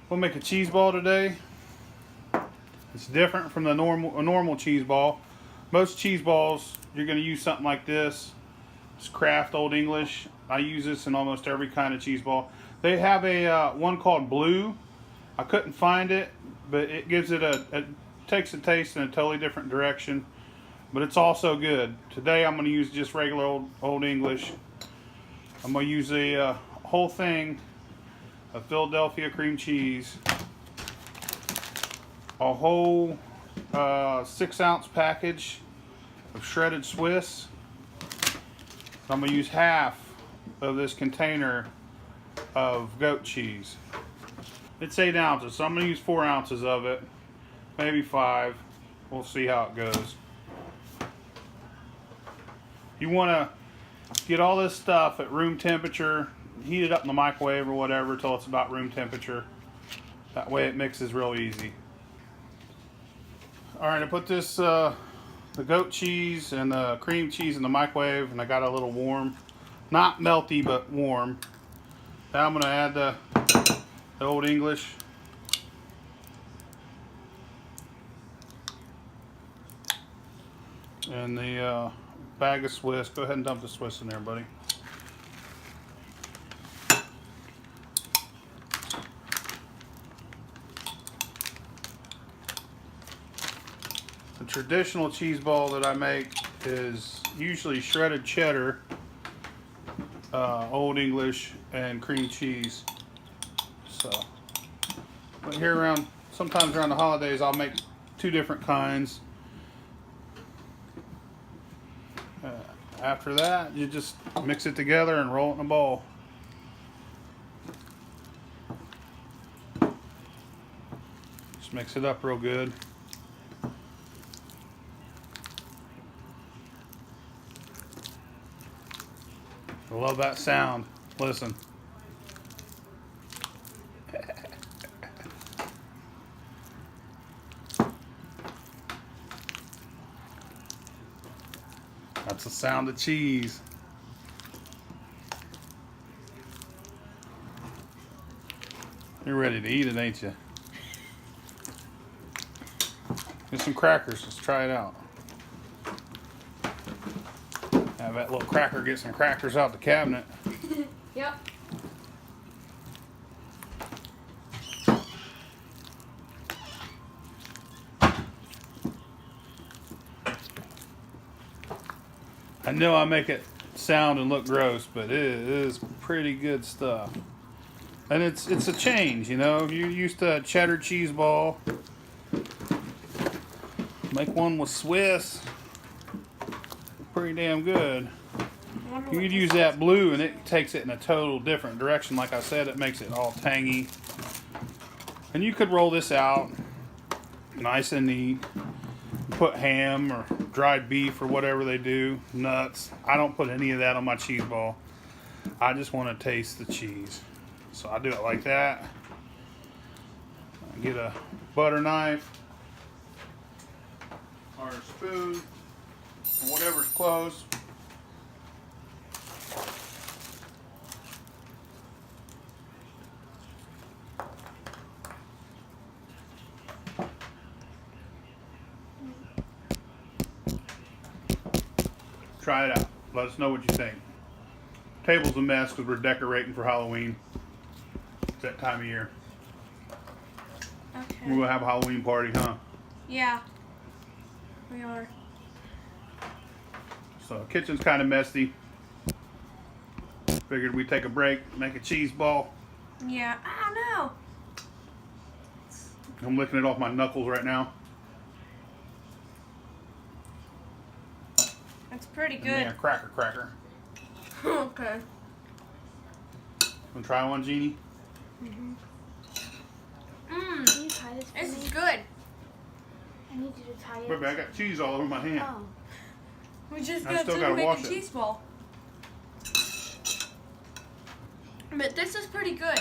We'll make a cheese ball today. It's different from the normal cheese ball. Most cheese balls, you're going to use something like this. It's Kraft Old English. I use this in almost every kind of cheese ball. They have a one called Blue. I couldn't find it, but it gives it it takes the taste in a totally different direction. But it's also good. Today I'm going to use just regular Old English. I'm going to use a whole thing of Philadelphia cream cheese. A whole 6-ounce package of shredded Swiss. I'm going to use half of this container of goat cheese. It's 8 ounces, so I'm going to use 4 ounces of it, maybe 5. We'll see how it goes. You want to get all this stuff at room temperature, heat it up in the microwave or whatever until it's about room temperature. That way it mixes real easy. Alright, I put this the goat cheese and the cream cheese in the microwave, and I got it a little warm. Not melty, but warm. Now I'm going to add the Old English. And the bag of Swiss. Go ahead and dump the Swiss in there, buddy. The traditional cheese ball that I make is usually shredded cheddar, Old English, and cream cheese. So, but here sometimes around the holidays, I'll make 2 different kinds. After that, you just mix it together and roll it in a bowl. Just mix it up real good. I love that sound. Listen. That's the sound of cheese. You're ready to eat it, ain't you? Get some crackers. Let's try it out. Have that little cracker get some crackers out the cabinet. Yep. I know I make it sound and look gross, but it is pretty good stuff. And it's a change, you know. If you're used to a cheddar cheese ball, make one with Swiss. Pretty damn good. You could use that Blue and it takes it in a total different direction. Like I said, it makes it all tangy. And you could roll this out nice and neat. Put ham or dried beef or whatever they do, nuts. I don't put any of that on my cheese ball. I just want to taste the cheese. So I do it like that. I get a butter knife or a spoon or whatever's close. Try it out. Let us know what you think. Table's a mess because we're decorating for Halloween. It's that time of year. Okay. We're going to have a Halloween party, huh? Yeah. We are. So, kitchen's kind of messy. Figured we'd take a break, make a cheese ball. Yeah. I don't know. I'm licking it off my knuckles right now. It's pretty good. And then a cracker. Okay. Want to try one, Jeannie? Mmm. Can you tie this for This me? is good. I need you to tie it. Baby, I got cheese all over my hand. Oh. We just I got still to gotta make wash a it. cheese ball. But this is pretty good.